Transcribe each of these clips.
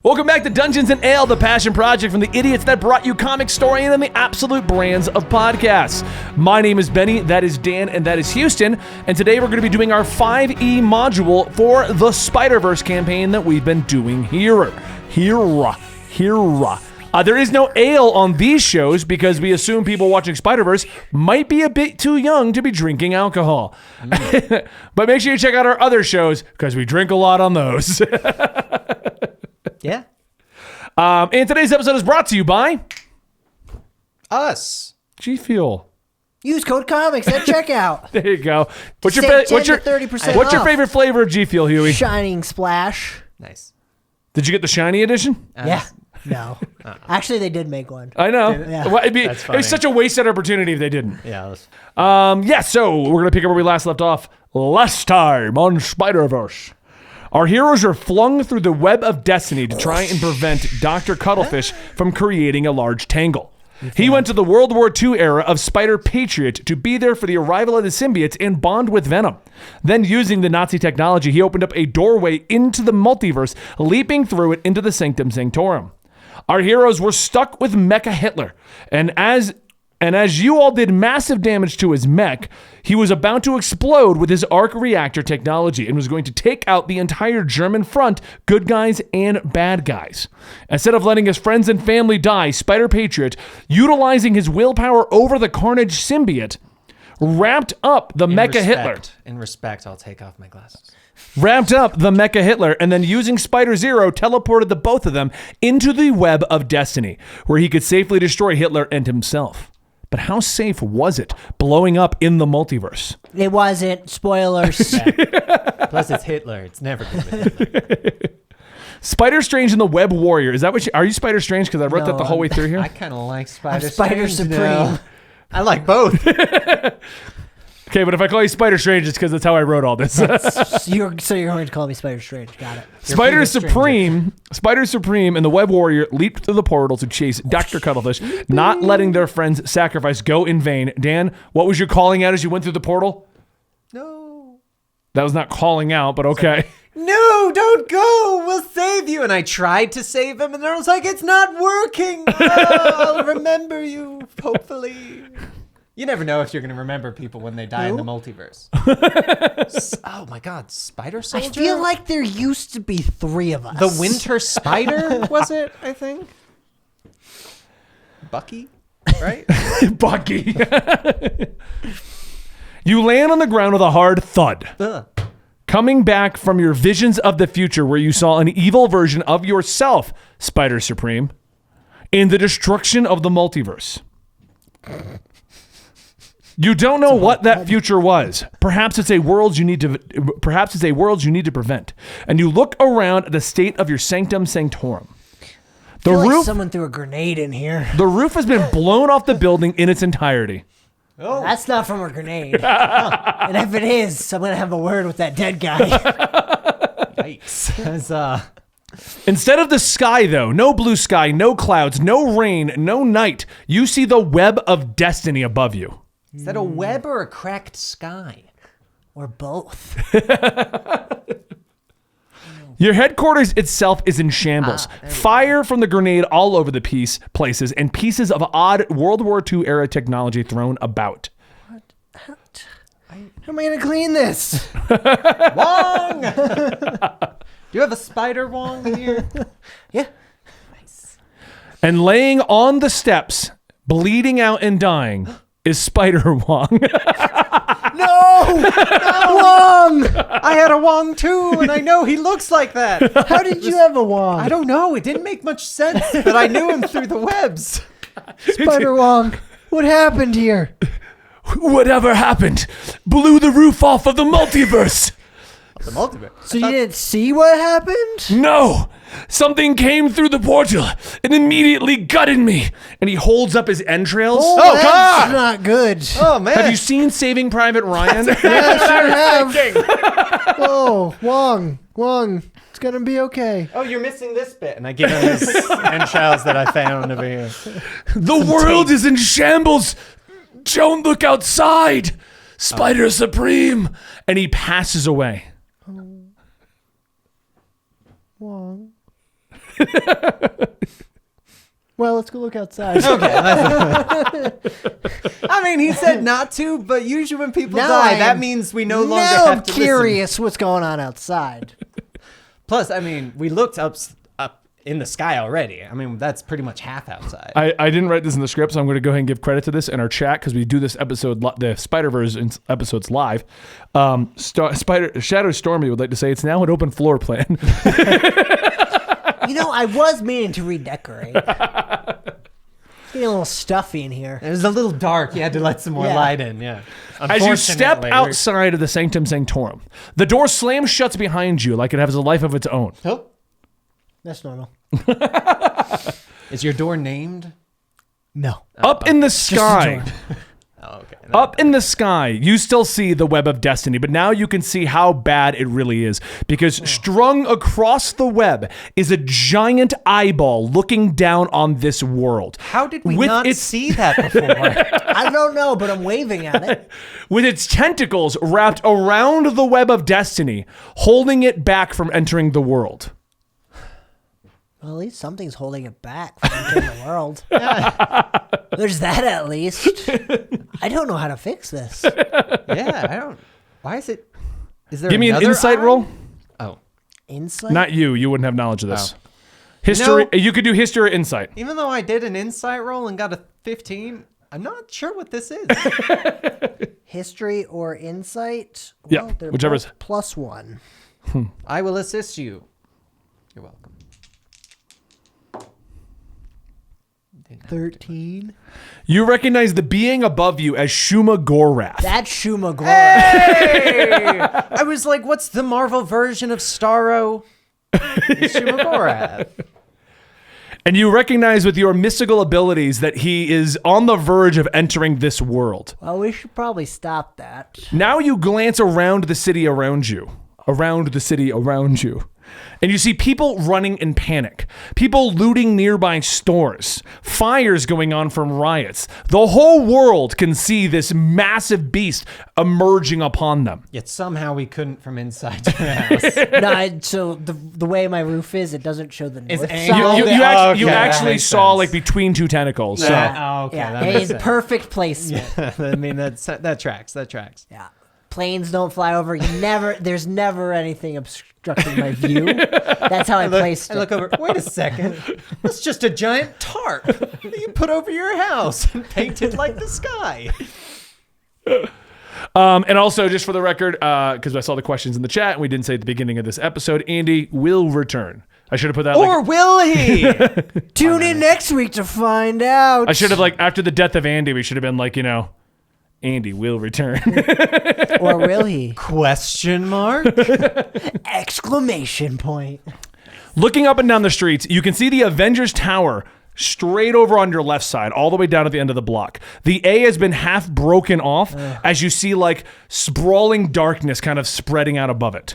Welcome back to Dungeons & Ale, the passion project from the idiots that brought you comic story and the absolute brands of podcasts. My name is Benny, that is Dan, and that is Houston, and today we're going to be doing our 5e module for the Spider-Verse campaign that we've been doing here. There is no ale on these shows because we assume people watching Spider-Verse might be a bit too young to be drinking alcohol. But make sure you check out our other shows because we drink a lot on those. Yeah. And today's episode is brought to you by Us. G Fuel. Use code comics at checkout. There you go. What's your, Save 10 what's your, to 30% what's your off. favorite flavor of G Fuel, Huey? Shining Splash. Nice. Did you get the shiny edition? Yeah. No. Actually, they did make one. I know. Yeah. Well, it'd That's it funny. was such a wasted opportunity if they didn't. Yeah. That's... So we're going to pick up where we last left off last time on Spider-Verse. Our heroes are flung through the web of destiny to try and prevent Dr. Cuttlefish from creating a large tangle. He went to the World War II era of Spider Patriot to be there for the arrival of the symbiotes and bond with Venom. Then, using the Nazi technology, he opened up a doorway into the multiverse, leaping through it into the Sanctum Sanctorum. Our heroes were stuck with Mecha Hitler, and as you all did massive damage to his mech, he was about to explode with his arc reactor technology and was going to take out the entire German front, good guys and bad guys. Instead of letting his friends and family die, Spider Patriot, utilizing his willpower over the Carnage symbiote, wrapped up the Mecha Hitler. In respect, I'll take off my glasses. Wrapped up the Mecha Hitler, and then using Spider-Zero, teleported the both of them into the web of destiny, where he could safely destroy Hitler and himself. But how safe was it blowing up in the multiverse? It wasn't. Spoilers. Plus, it's Hitler. It's never good. Spider-Strange and the Web Warrior. Is that what are you Spider-Strange? Because I wrote that the whole way through here. I kind of like Spider. I'm Spider Supreme. I like both. Okay, but if I call you Spider-Strange, it's because that's how I wrote all this. So you're going to call me Spider Strange. Got it. Spider Supreme and the Web Warrior leaped through the portal to chase Dr. Cuttlefish, not letting their friend's sacrifice go in vain. Dan, what was your calling out as you went through the portal? No. That was not calling out, but okay. No, don't go. We'll save you. And I tried to save him, and I was like, it's not working. I'll remember you, hopefully. You never know if you're going to remember people when they die in the multiverse. Oh my God, Spider Soldier? I feel like there used to be 3 of us. The Winter Spider, was it, I think? Bucky, right? Bucky. You land on the ground with a hard thud. Ugh. Coming back from your visions of the future where you saw an evil version of yourself, Spider Supreme, in the destruction of the multiverse. You don't know what that future was. Perhaps it's a world you need to prevent. And you look around at the state of your Sanctum Sanctorum. The I feel roof like someone threw a grenade in here. The roof has been blown off the building in its entirety. Oh. That's not from a grenade. And if it is, I'm going to have a word with that dead guy. Yikes. Instead of the sky, though, no blue sky, no clouds, no rain, no night, you see the web of destiny above you. Is that a web or a cracked sky? Or both. Your headquarters itself is in shambles. Fire from the grenade all over the places, and pieces of odd World War II era technology thrown about. How am I going to clean this? Wong! Do you have a spider Wong here? Yeah. Nice. And laying on the steps, bleeding out and dying, is Spider Wong. No! Wong! I had a Wong too, and I know he looks like that. How did you have a Wong? I don't know. It didn't make much sense, but I knew him through the webs. Spider Wong, what happened here? Whatever happened blew the roof off of the multiverse. The multiverse. So you didn't see what happened? No! Something came through the portal and immediately gutted me. And he holds up his entrails. Oh, God! that's not good. Oh, man. Have you seen Saving Private Ryan? Yeah, I sure have. Oh, Wong, it's gonna be okay. Oh, you're missing this bit. And I give him his entrails that I found over here. The world is in shambles. Don't look outside. Spider Supreme. And he passes away. Wong. Well, let's go look outside. Okay. I mean, he said not to, but usually when people die, that means we no longer have to curious what's going on outside. Plus, I mean, we looked up in the sky already. I mean, that's pretty much half outside. I didn't write this in the script, so I'm going to go ahead and give credit to this in our chat because we do this episode, the Spider-Verse episodes live. Shadow Stormy would like to say it's now an open floor plan. I was meaning to redecorate. It's getting a little stuffy in here. It was a little dark. You had to let some more light in, yeah. As you step outside of the Sanctum Sanctorum, the door slams shut behind you like it has a life of its own. Oh. That's normal. Is your door named? No. Up in the sky. Oh, okay. Up in the sky, you still see the web of destiny, but now you can see how bad it really is because strung across the web is a giant eyeball looking down on this world. How did we not see that before? I don't know, but I'm waving at it. With its tentacles wrapped around the web of destiny, holding it back from entering the world. Well, at least something's holding it back from entering the world. There's that at least. I don't know how to fix this. Yeah, I don't. Why is it? Is there? Give me an insight roll. Oh, Insight? Not you. You wouldn't have knowledge of this. History. You could do history or insight. Even though I did an insight roll and got a 15, I'm not sure what this is. History or insight? Yeah, Well, they're whichever both +1. I will assist you. You're welcome. 13. You recognize the being above you as Shuma Gorath. That's Shuma Gorath. Hey! I was like, what's the Marvel version of Starro? It's Shuma Gorath. And you recognize with your mystical abilities that he is on the verge of entering this world. Well, we should probably stop that. Now you glance around the city around you. And you see people running in panic, people looting nearby stores, fires going on from riots. The whole world can see this massive beast emerging upon them. Yet somehow we couldn't from inside your house. No, so the way my roof is, it doesn't show the north angled. side. You actually saw sense. like between two tentacles. So. Okay, Yeah, that makes a sense. perfect placement. I mean, that tracks. Yeah. Planes don't fly over. There's never anything obstructing my view. That's how I placed it. I look over. Wait a second. That's just a giant tarp that you put over your house and painted like the sky. And also, just for the record, because I saw the questions in the chat and we didn't say at the beginning of this episode, Andy will return. I should have put that. Or will he? Tune in next week to find out. I should have after the death of Andy, we should have been Andy will return. Or will he? Question mark? Exclamation point. Looking up and down the streets, you can see the Avengers Tower straight over on your left side, all the way down at the end of the block. The A has been half broken off as you see sprawling darkness kind of spreading out above it.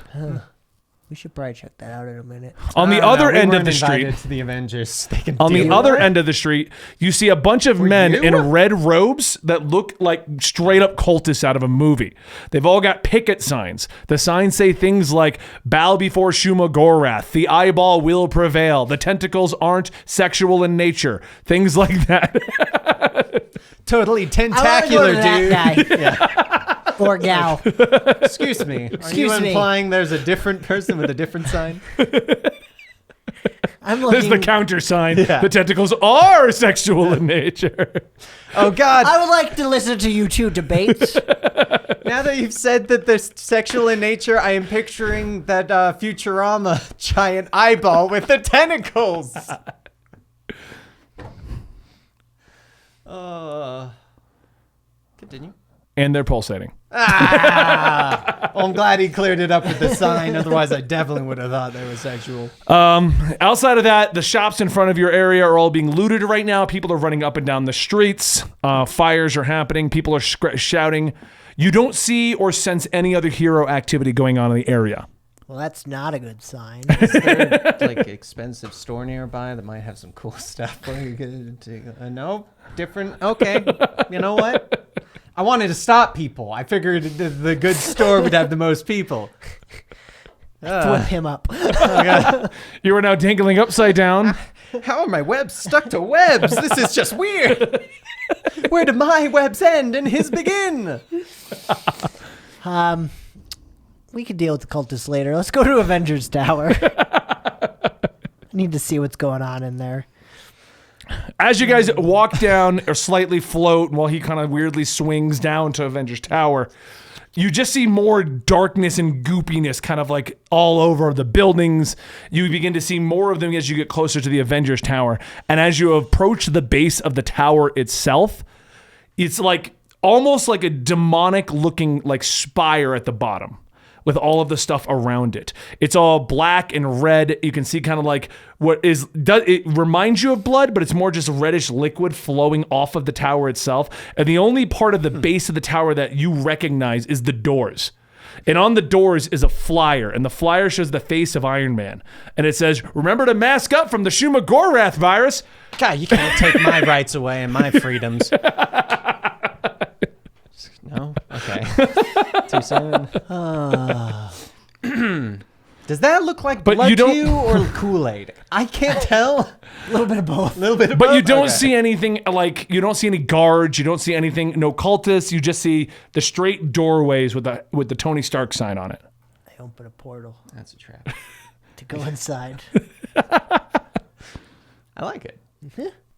We should probably check that out in a minute. On the other end of the street, To the Avengers. They can on the deal other with it. end of the street, you see a bunch of men in red robes that look like straight up cultists out of a movie. They've all got picket signs. The signs say things like, bow before Shuma Gorath, the eyeball will prevail, the tentacles aren't sexual in nature, things like that. Totally I tentacular, wanna go to that dude. guy. Yeah. Or gal. Excuse me. Are you Excuse me. implying there's a different person with a different sign? I'm There's looking. the counter sign. Yeah. The tentacles are sexual in nature. Oh, God. I would like to listen to you two debate. Now that you've said that they're sexual in nature, I am picturing that Futurama giant eyeball with the tentacles. Continue. And they're pulsating. Well, I'm glad he cleared it up with the sign. Otherwise, I definitely would have thought they were sexual. Outside of that, the shops in front of your area are all being looted right now. People are running up and down the streets. Fires are happening. People are shouting. You don't see or sense any other hero activity going on in the area. Well, that's not a good sign. Is there like expensive store nearby that might have some cool stuff? Where you get no different. Okay, you know what? I wanted to stop people. I figured the good store would have the most people. Flip him up. You are now dangling upside down. How are my webs stuck to webs? This is just weird. Where do my webs end and his begin? We could deal with the cultists later. Let's go to Avengers Tower. I need to see what's going on in there. As you guys walk down or slightly float while he kind of weirdly swings down to Avengers Tower, you just see more darkness and goopiness kind of like all over the buildings. You begin to see more of them as you get closer to the Avengers Tower. And as you approach the base of the tower itself, it's like almost like a demonic looking like spire at the bottom with all of the stuff around it. It's all black and red. You can see kind of like it reminds you of blood, but it's more just reddish liquid flowing off of the tower itself. And the only part of the base of the tower that you recognize is the doors. And on the doors is a flyer, and the flyer shows the face of Iron Man. And it says, "Remember to mask up from the Shuma-Gorath virus." God, you can't take my rights away and my freedoms. No? Okay. Too soon. Does that look like But blood you don't- to you or Kool-Aid? I can't tell. A little bit of both. But you don't see anything like, you don't see any guards, you don't see anything, no cultists, you just see the straight doorways with the Tony Stark sign on it. I open a portal That's a trap. to go inside. I like it.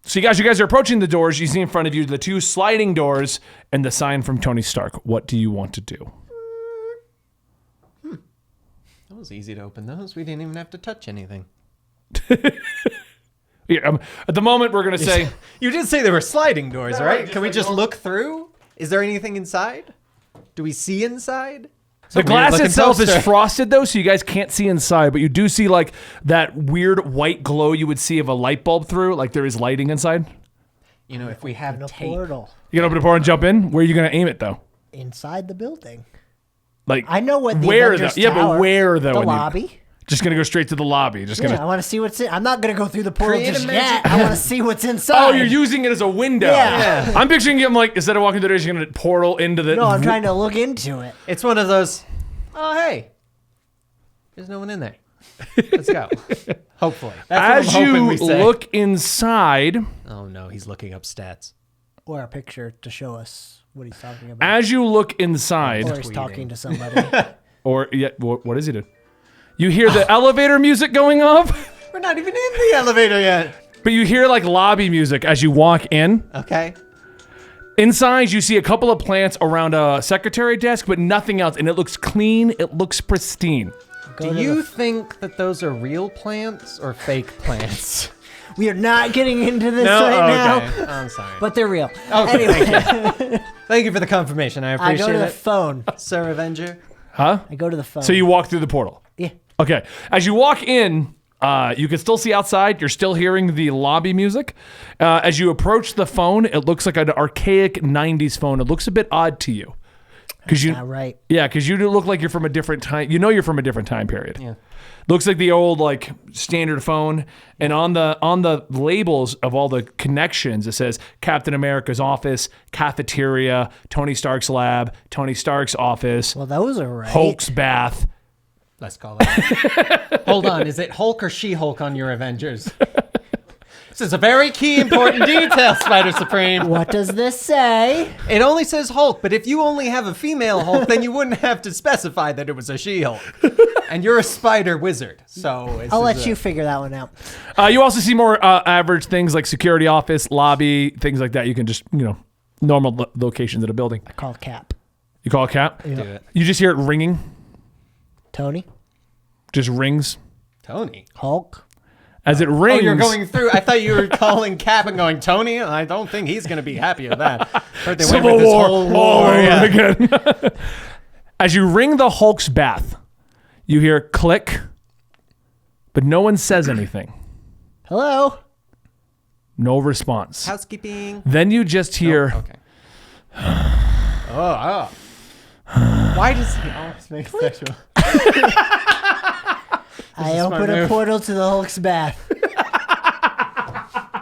So you guys are approaching the doors. You see in front of you the two sliding doors and the sign from Tony Stark. What do you want to do? That was easy to open those. We didn't even have to touch anything. Yeah, at the moment, we're going to say... You did say there were sliding doors, right? just Can we like just normal- look through? Is there anything inside? Do we see inside? The glass weird-looking itself is toaster. frosted, though, so you guys can't see inside, but you do see, like, that weird white glow you would see of a light bulb through, like there is lighting inside. You know, if we have In a tape. portal. You can open a portal and jump in? Where are you going to aim it, though? Inside the building. Like, I know what the where, Avengers though? Yeah, Tower, but where, though? The when you- lobby. Just going to go straight to the lobby. Just going Yeah, to... I want to see what's in. I'm not going to go through the portal Create a just magic- yet. I want to see what's inside. Oh, you're using it as a window. Yeah. I'm picturing him like, instead of walking through the doors, you're going to portal into the... No, I'm trying to look into it. It's one of those, oh, hey, there's no one in there. Let's go. Hopefully. That's As what I'm hoping you we say. look inside... Oh, no, he's looking up stats. Or a picture to show us what he's talking about. As you look inside... Or he's talking to somebody. Or, yeah, what is he doing? You hear the elevator music going off, We're not even in the elevator yet. but you hear like lobby music as you walk in. Okay. Inside, you see a couple of plants around a secretary desk, but nothing else. And it looks clean. It looks pristine. Go Do to you the- think that those are real plants or fake plants? We are not getting into this No? right now. Okay. I'm sorry. But they're real. Okay, Anyway, Thank you for the confirmation. I I appreciate go to the it. phone. Sir Avenger. Huh? I go to the phone. So you walk through the portal. Yeah. Okay. As you walk in, you can still see outside. You're still hearing the lobby music. As you approach the phone, it looks like an archaic 90s phone. It looks a bit odd to you. Not right. Yeah, because you do look like you're from a different time. You know you're from a different time period. Yeah. Looks like the old like standard phone, and on the labels of all the connections, it says Captain America's office, cafeteria, Tony Stark's lab, Tony Stark's office, Well, those are right. Hulk's bath. Let's call it. Hold on. Is it Hulk or She-Hulk on your Avengers? This is a very key important detail, Spider Supreme. What does this say? It only says Hulk, but if you only have a female Hulk, then you wouldn't have to specify that it was a She-Hulk. And you're a spider wizard, so... I'll let you figure that one out. You also see more average things like security office, lobby, things like that. You can just, normal locations in a building. I call Cap. You call a cap? Do it. You just hear it ringing. Tony? Just rings. Tony. Hulk? As it Oh, rings. you're going through... I thought you were calling Cap and going, Tony? I don't think he's going to be happy with that. Heard they went Civil with this War. whole all war. over Yeah. again. As you ring the Hulk's bath, you hear click, but no one says anything. Hello? No response. Housekeeping. Then you just hear, Okay. Oh. Why does he always make sexual? I a smart open a move. portal to the Hulk's bath.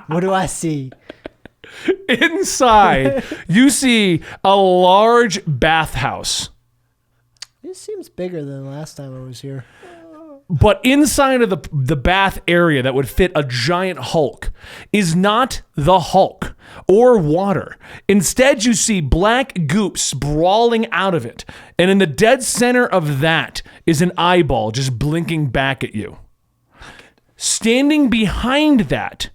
What do I see? inside, you see a large bathhouse. This seems bigger than last time I was here. But inside of the bath area that would fit a giant Hulk is not the Hulk or water. Instead, you see black goop sprawling out of it. And in the dead center of that is an eyeball just blinking back at you. Standing behind that,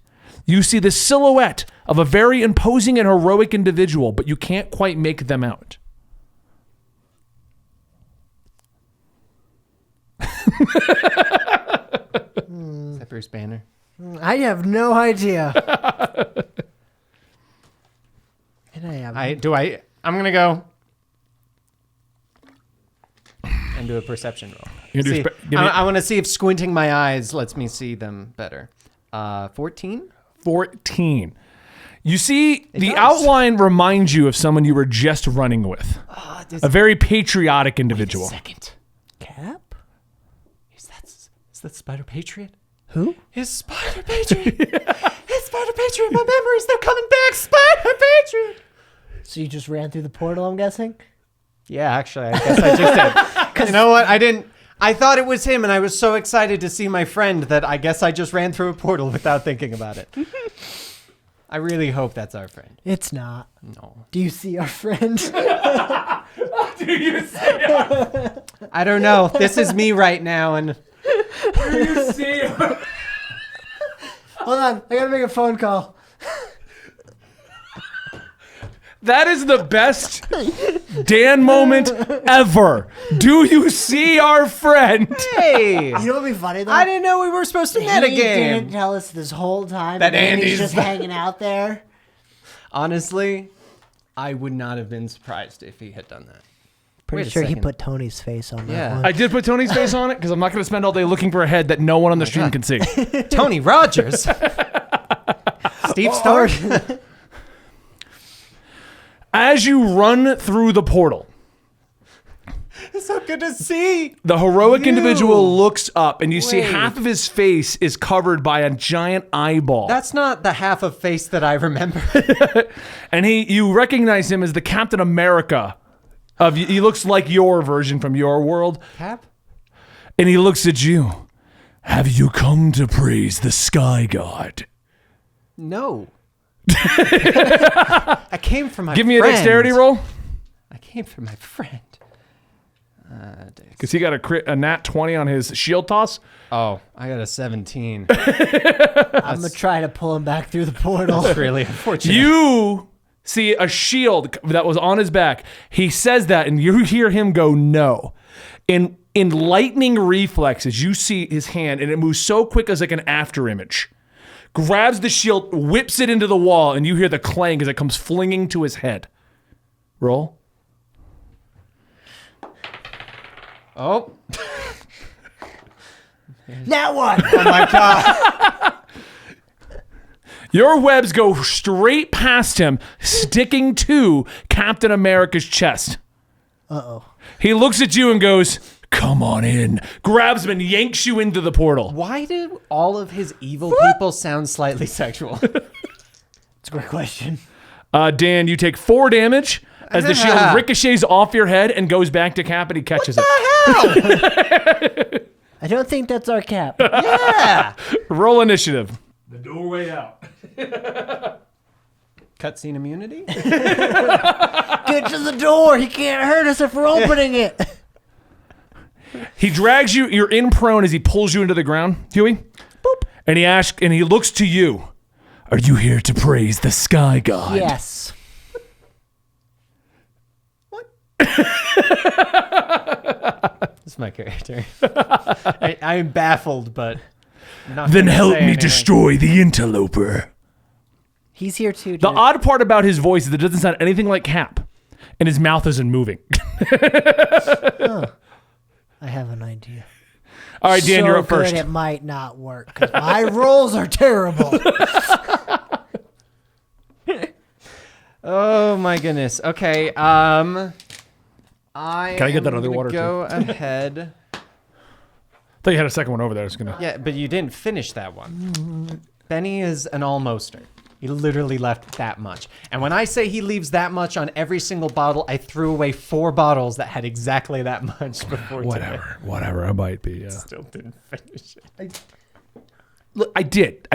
you see the silhouette of a very imposing and heroic individual, but you can't quite make them out. Is that Bruce Banner? I have no idea. And I'm gonna go and do a perception roll. You do I want to see if squinting my eyes lets me see them better. 14? 14. You see, the does. outline reminds you of someone you were just running with. A very patriotic individual. Second. Cap? Is that Spider Patriot? Who? It's Spider Patriot. It's Spider Patriot. My memories, they're coming back. Spider Patriot. So you just ran through the portal, I'm guessing? Yeah, actually, I guess I just did. You know what? I thought it was him, and I was so excited to see my friend that I guess I just ran through a portal without thinking about it. I really hope that's our friend. It's not. No. Do you see our friend? Do you see her? I don't know. This is me right now, and Do you see her? Hold on. I gotta make a phone call. That is the best Dan moment ever. Do you see our friend? hey, You know what would be funny though? I didn't know we were supposed to He metagame. didn't tell us this whole time That Andy's Andy's just hanging out there. Honestly, I would not have been surprised if he had done that. Pretty Wait a sure he second. put Tony's face on Yeah. that one. I did put Tony's face on it because I'm not going to spend all day looking for a head that no one on the stream can see. Tony Rogers. Steve Stark. As you run through the portal, It's so good to see. the heroic You. individual looks up and you see Wait. half of his face is covered by a giant eyeball. That's not the half of face that I remember. And you recognize him as the Captain America. He looks like your version from your world. Cap? And he looks at you. Have you come to praise the Sky God? No. I came for my Give me a friend. dexterity roll. I came for my friend. Because he got a nat 20 on his shield toss. Oh, I got a 17. I'm gonna try to pull him back through the portal. That's really unfortunate. You see a shield that was on his back. He says that, and you hear him go, no. In lightning reflexes, you see his hand, and it moves so quick as like an after image. Grabs the shield, whips it into the wall, and you hear the clang as it comes flinging to his head. Roll. Oh. Now what? Oh my god. Your webs go straight past him, sticking to Captain America's chest. Uh-oh. He looks at you and goes, come on in. Grabs him and yanks you into the portal. Why do all of his evil people sound slightly sexual? It's a great question. Dan, you take 4 damage as the shield ricochets off your head and goes back to Cap and he catches it. I don't think that's our Cap. Yeah. Roll initiative. The doorway out. Cutscene immunity? Get to the door. He can't hurt us if we're opening it. He drags you, you're in prone as he pulls you into the ground, Huey. Boop. And he looks to you. Are you here to praise the Sky God? Yes. That's my character. I am baffled, but not Then gonna help say me anything. destroy the interloper. He's here too. The dude. odd part about his voice is that it doesn't sound anything like Cap. And his mouth isn't moving. I have an idea. All right, Dan, so you're up good first. it might not work because my rolls are terrible. Oh my goodness. Okay. I Can I get that am other gonna water, Go ahead. Thought you had a second one over there. I was gonna. Yeah, but you didn't finish that one. Benny is an almoster. He literally left that much. And when I say he leaves that much on every single bottle, I threw away 4 bottles that had exactly that much before today. Whatever, I might be, yeah. Still didn't finish it. Look, I did.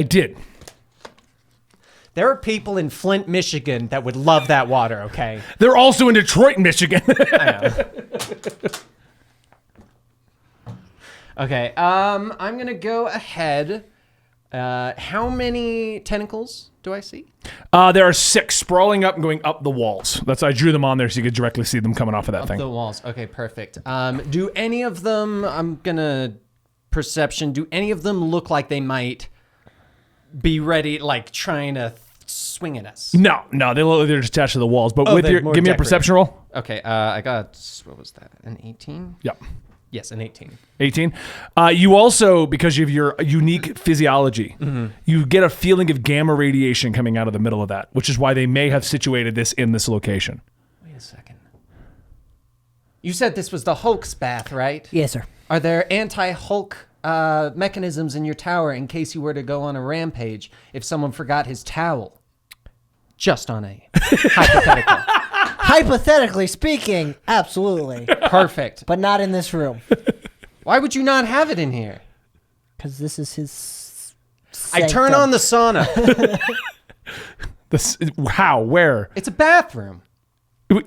There are people in Flint, Michigan that would love that water, okay? They're also in Detroit, Michigan. I know. Okay, I'm going to go ahead. How many tentacles do I see? There are 6 sprawling up and going up the walls. I drew them on there so you could directly see them coming off of that thing. The walls. Okay, perfect. Do any of them, I'm going to perception, do any of them look like they might be ready, like trying to swing at us? No, they look like they're just attached to the walls. But give me a perception roll. Okay, I got, what was that, an 18? Yep. Yes, an 18. 18. You also, because of your unique physiology, you get a feeling of gamma radiation coming out of the middle of that, which is why they may have situated this in this location. Wait a second. You said this was the Hulk's bath, right? Yes, sir. Are there anti-Hulk mechanisms in your tower in case you were to go on a rampage if someone forgot his towel? Just on a hypothetical. Hypothetically speaking, absolutely. Perfect. But not in this room. Why would you not have it in here? Because this is his I turn on the sauna. How? Where? It's a bathroom.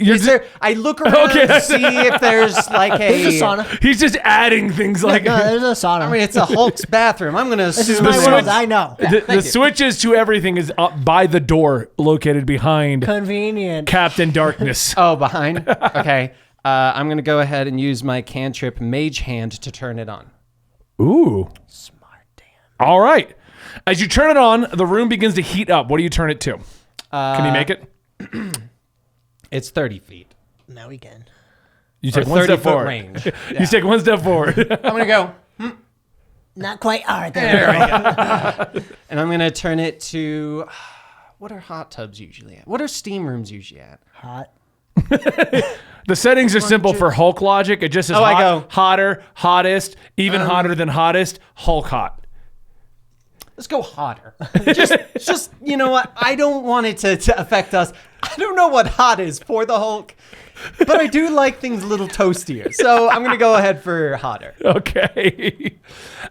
Is there? I look around to see if there's like There's a sauna. He's just adding things like. No, there's a sauna. I mean, it's a Hulk's bathroom. I'm going to this is assume. my world. I know. The switches to everything is up by the door located behind Convenient. Captain Darkness. Oh, behind? Okay. I'm going to go ahead and use my cantrip Mage Hand to turn it on. Ooh. Smart damn. All right. As you turn it on, the room begins to heat up. What do you turn it to? Can you make it? It's 30 feet. Now we can. You take Or one 30 step foot forward. range. You take one step forward. I'm going to go. Not quite. All right. There we go. And I'm going to turn it to... What are hot tubs usually at? What are steam rooms usually at? Hot. The settings are simple for Hulk logic. It just says I hot, go. hotter, hottest, even hotter than hottest, Hulk hot. Let's go hotter. just you know what? I don't want it to affect us. I don't know what hot is for the Hulk, but I do like things a little toastier. So I'm going to go ahead for hotter. Okay.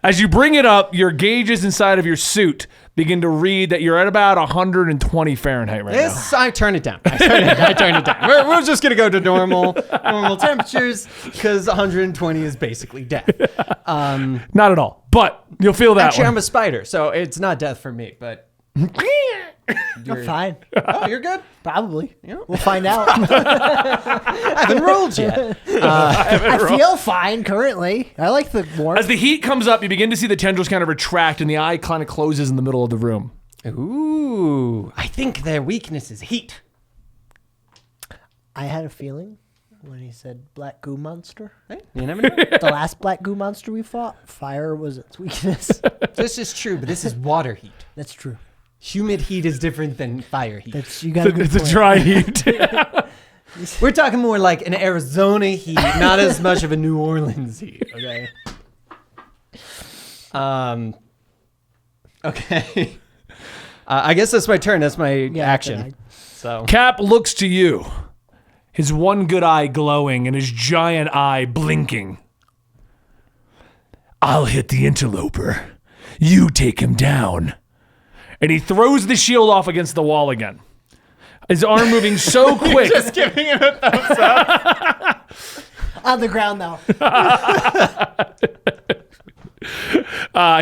As you bring it up, your gauges inside of your suit begin to read that you're at about 120 Fahrenheit right now. I turn it down. I turn it down. We're just going to go to normal temperatures because 120 is basically death. Not at all, but you'll feel that Actually, one. I'm a spider, so it's not death for me, but... I'm fine. Oh, you're good? Probably. Yeah. We'll find out. I haven't rolled yet. I feel fine currently. I like the warmth. As the heat comes up, you begin to see the tendrils kind of retract and the eye kind of closes in the middle of the room. Ooh, I think their weakness is heat. I had a feeling when he said black goo monster. Hey, you never know. The last black goo monster we fought, fire was its weakness. This is true, but this is water heat. That's true. Humid heat is different than fire heat. You got a good It's a point. dry heat. We're talking more like an Arizona heat, not as much of a New Orleans heat. Okay. Okay. I guess that's my turn. That's my action. So Cap looks to you, his one good eye glowing and his giant eye blinking. I'll hit the interloper. You take him down. And he throws the shield off against the wall again. His arm moving so quick. just giving him a thumbs up. On the ground though.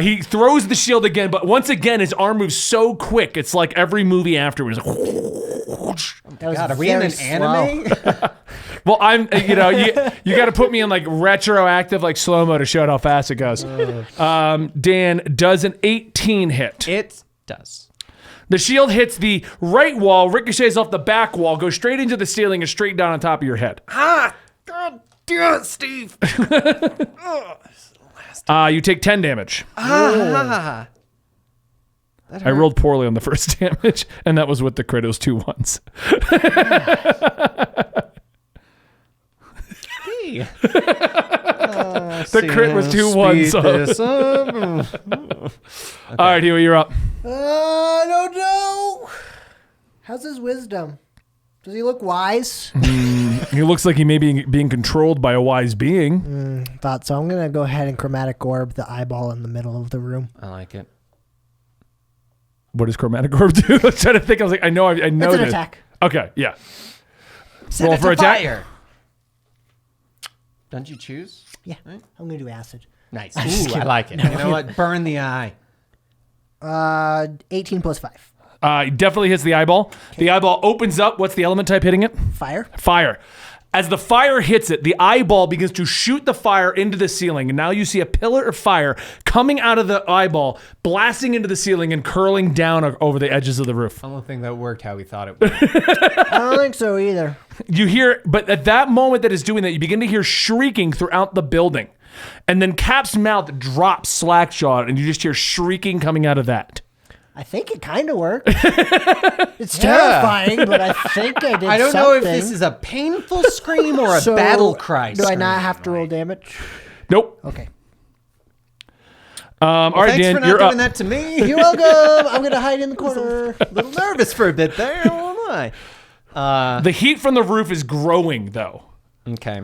He throws the shield again, but once again, his arm moves so quick. It's like every movie afterwards. That was God, are we in very an slow. anime? Well, you got to put me in like retroactive, like slow-mo to show how fast it goes. Dan, does an 18 hit? It does. The shield hits the right wall, ricochets off the back wall, goes straight into the ceiling and straight down on top of your head. God damn it, Steve. You take 10 damage. Ah. I rolled poorly on the first damage, and that was with the crit. It was 2 1s. Hey. The crit was 2 1s. All right, Huey, you're up. I don't know. How's his wisdom? Does he look wise? He looks like he may be being controlled by a wise being. Thought so. I'm gonna go ahead and chromatic orb the eyeball in the middle of the room. I like it. What does chromatic orb do? I was trying to think. I was like, I know It's an this. attack. Okay, yeah. Set Roll it for to attack. fire. Don't you choose? Yeah, Right. I'm gonna do acid. Nice. just Ooh, I kidding. like it. You know what? Burn the eye. 18 plus 5. It definitely hits the eyeball. The eyeball opens up. What's the element type hitting it? Fire. Fire. As the fire hits it, the eyeball begins to shoot the fire into the ceiling. And now you see a pillar of fire coming out of the eyeball, blasting into the ceiling and curling down over the edges of the roof. I don't think that worked how we thought it would. I don't think so either. You hear, but at that moment that it's doing that, you begin to hear shrieking throughout the building. And then Cap's mouth drops slack-jawed, and you just hear shrieking coming out of that. I think it kind of worked. It's terrifying, but I think I did I don't know if something. this is a painful scream or a So, battle cry. Do I scream. not have to roll damage? Nope. Okay. All right, Thanks Dan, for not you're doing up. that to me. You're welcome. I'm gonna hide in the corner. a little nervous for a bit there. Oh my. The heat from the roof is growing, though. Okay.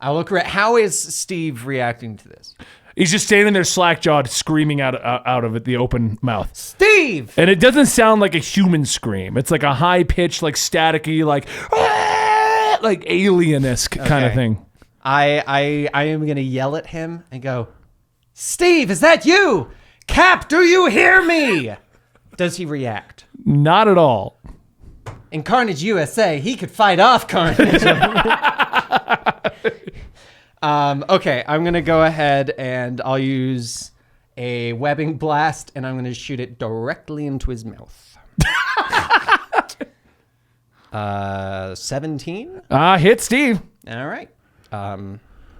I'll look at how is Steve reacting to this? He's just standing there slack-jawed, screaming out of it, the open mouth. Steve! And it doesn't sound like a human scream. It's like a high-pitched, like staticky, like alien-esque kind of Okay. thing. I am gonna yell at him and go, Steve, is that you? Cap, do you hear me? Does he react? Not at all. In Carnage USA, he could fight off Carnage. Okay, I'm gonna go ahead and I'll use a webbing blast, and I'm gonna shoot it directly into his mouth. 17. Hit Steve. All right.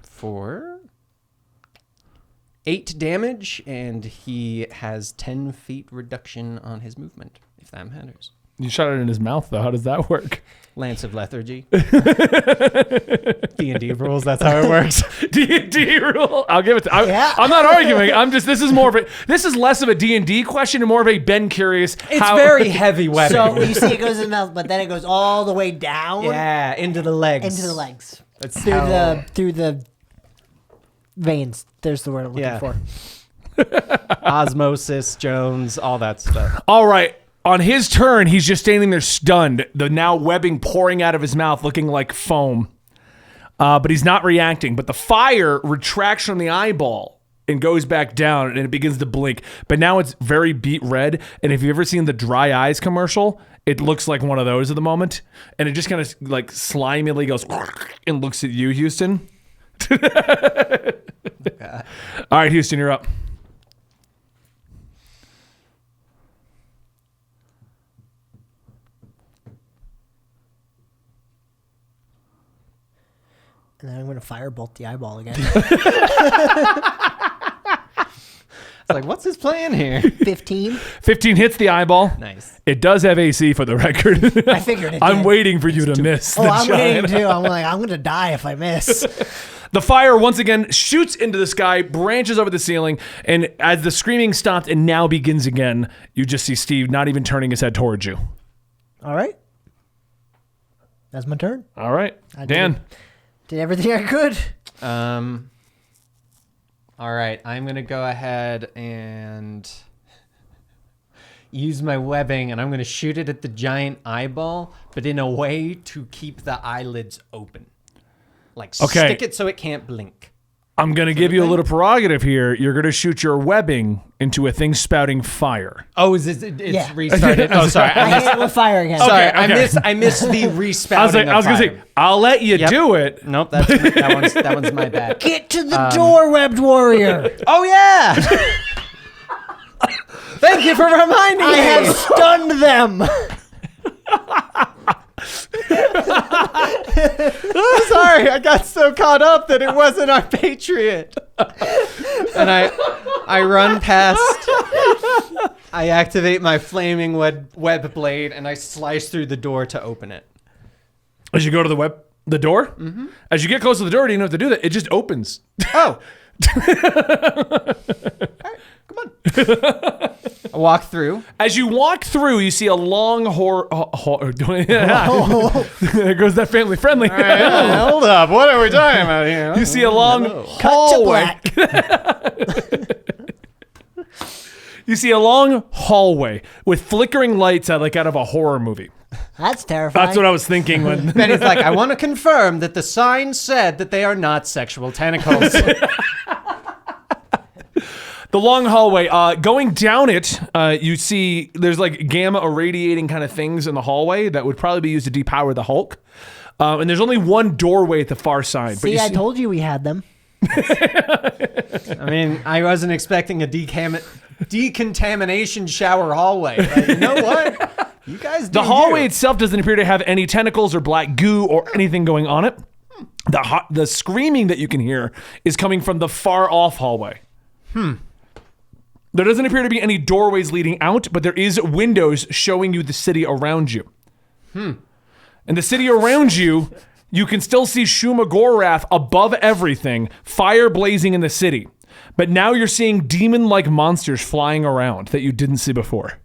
For 8 damage, and he has 10 feet reduction on his movement, if that matters. You shot it in his mouth, though. How does that work? Lance of Lethargy. D&D rules, that's how it works. D&D rule. I'll give it to Yeah. I'm not arguing. This is less of a D&D question and more of a Ben curious. It's very heavy weapon. So you see, it goes in the mouth, but then it goes all the way down yeah, into the legs. into the legs, That's through how- the veins. There's the word I'm looking Yeah. for. Osmosis, Jones, all that stuff. All right. On his turn, he's just standing there stunned, the now webbing pouring out of his mouth looking like foam. But he's not reacting. But the fire retracts from the eyeball and goes back down, and it begins to blink. But now it's very beet red. And if you've ever seen the Dry Eyes commercial, it looks like one of those at the moment. And it just kind of like slimily goes and looks at you, Houston. All right, Houston, you're up. And then I'm going to firebolt the eyeball again. It's like, what's his plan here? 15. 15 hits the eyeball. Nice. It does have AC for the record. I figured it I'm did. waiting for you to miss. Oh, the I'm giant. waiting too. I'm like, I'm going to die if I miss. The fire once again shoots into the sky, branches over the ceiling, and as the screaming stops and now begins again, you just see Steve not even turning his head towards you. All right. That's my turn. All right, I Dan. Did everything I could. All right, I'm going to go ahead and use my webbing, and I'm going to shoot it at the giant eyeball, but in a way to keep the eyelids open. Like, Okay. stick it so it can't blink. I'm going to give you a little prerogative here. You're going to shoot your webbing into a thing spouting fire. Oh, it's Yeah. restarted? Oh, sorry. I hit it with fire again. Sorry, Okay. I missed the respouting. I was going to say, I'll let you Yep. do it. Nope, that one's my bad. Get to the door, webbed warrior. Oh yeah! Thank you for reminding I me. have stunned them. Sorry, I got so caught up that it wasn't our Patriot. And I run past. I activate my flaming web blade and I slice through the door to open it. As you go to the door, mm-hmm. As you get close to the door, you don't have to do that. It just opens. Oh. All right, come on. I walk through. As you walk through, you see a long there goes that family friendly. Hold up. What are we talking about here? You see a long hallway. You see a long hallway with flickering lights out of a horror movie. That's terrifying. That's what I was thinking when. Benny's like, I want to confirm that the sign said that they are not sexual tentacles. The long hallway, going down it, you see there's gamma irradiating kind of things in the hallway that would probably be used to depower the Hulk. And there's only one doorway at the far side. See, I told you we had them. I mean, I wasn't expecting a decontamination shower hallway. But you know what? You guys do. The hallway itself doesn't appear to have any tentacles or black goo or anything going on it. The screaming that you can hear is coming from the far off hallway. There doesn't appear to be any doorways leading out, but there is windows showing you the city around you. And the city around you, you can still see Shuma Gorath above everything, fire blazing in the city. But now you're seeing demon-like monsters flying around that you didn't see before.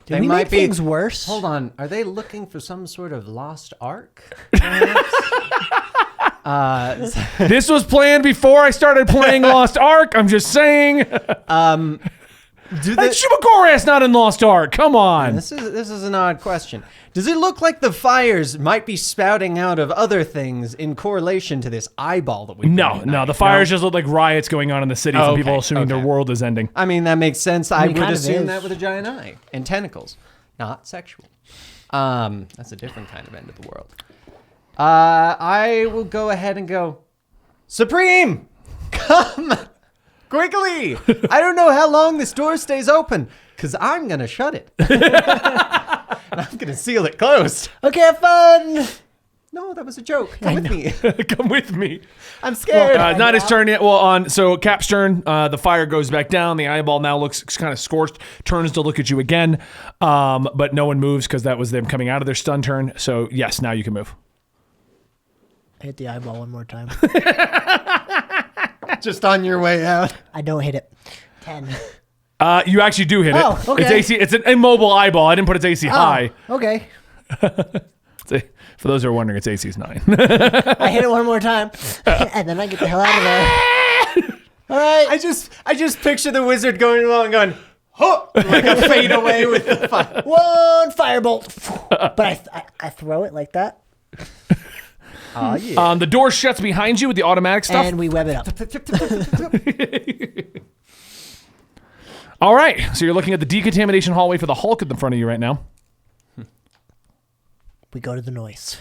Did we make things worse? Hold on. Are they looking for some sort of lost ark? This was planned before I started playing Lost Ark. I'm just saying. Shuma Gorath's not in Lost Ark. Come on. This is an odd question. Does it look like the fires might be spouting out of other things in correlation to this eyeball that we? No. The fires just look like riots going on in the city from people assuming their world is ending. I mean, that makes sense. I would kind of assume is. that with a giant eye and tentacles, not sexual. That's a different kind of end of the world. I will go ahead and go, Supreme, come quickly. I don't know how long this door stays open because I'm going to shut it. And I'm going to seal it closed. Okay, have fun. No, that was a joke. Come with me. Come with me. I'm scared. Not his turn yet. Well, so Cap's turn, the fire goes back down. The eyeball now looks kind of scorched, turns to look at you again. But no one moves because that was them coming out of their stun turn. So yes, now you can move. Hit the eyeball one more time. Just on your way out. I don't hit it. 10. You actually do hit it. Oh, okay. It's AC. It's an immobile eyeball. I didn't put its AC high. Okay. For those who are wondering, its AC is 9. I hit it one more time, and then I get the hell out of there. All right. I just picture the wizard going along going, huh, like a fade away with the fire. One firebolt. But I throw it like that. Oh, yeah. The door shuts behind you with the automatic stuff. And we web it up. All right. So you're looking at the decontamination hallway for the Hulk in front of you right now. We go to the noise.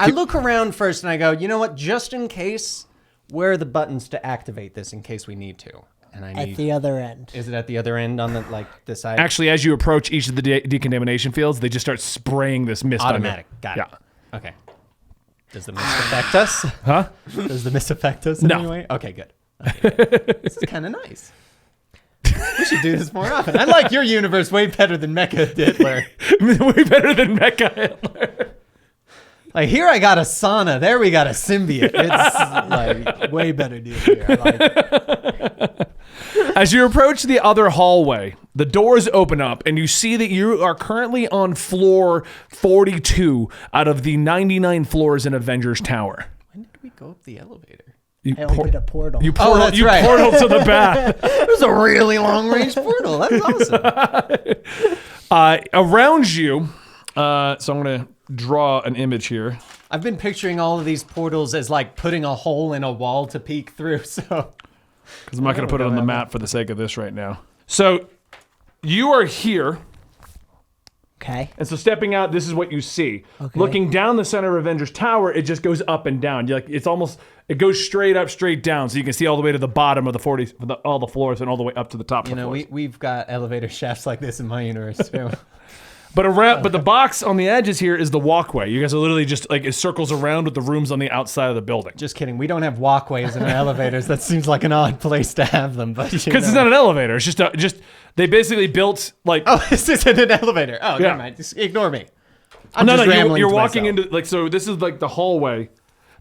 I look around first and I go, you know what? Just in case, where are the buttons to activate this in case we need to? And I need. At the other end. Is it at the other end on the side? Actually, as you approach each of the decontamination fields, they just start spraying this mist Automatic. on you. Got it. Yeah. Okay. Does the mist affect us? Huh? Does the mist affect us in No. any way? Okay, good. Okay. This is kind of nice. We should do this more often. I like your universe way better than Mecha Hitler. Way better than Mecha Hitler. Like, here I got a sauna. There we got a symbiote. It's like way better deal here. I like it. As you approach the other hallway, the doors open up and you see that you are currently on floor 42 out of the 99 floors in Avengers Tower. When did we go up the elevator? You I opened a portal. You portal, that's you right. portal to the back. It was a really long range portal. That's awesome. Around you, so I'm going to draw an image here. I've been picturing all of these portals as like putting a hole in a wall to peek through. So, Because I'm not going to put it on the map for the sake of this right now. So you are here. Okay. And so stepping out, this is what you see. Okay. Looking down the center of Avengers Tower, it just goes up and down. You're like, it goes straight up, straight down. So you can see all the way to the bottom of the all the floors and all the way up to the top of the floors. we've got elevator shafts like this in my universe too. But the box on the edges here is the walkway. You guys are literally just like, it circles around with the rooms on the outside of the building. Just kidding. We don't have walkways in our elevators. That seems like an odd place to have them. But Because it's not an elevator. It's just they basically built like. Oh, this isn't an elevator. Oh, Yeah. never mind. Just ignore me. I'm No, just rambling you're to walking myself. into, like, so this is like the hallway.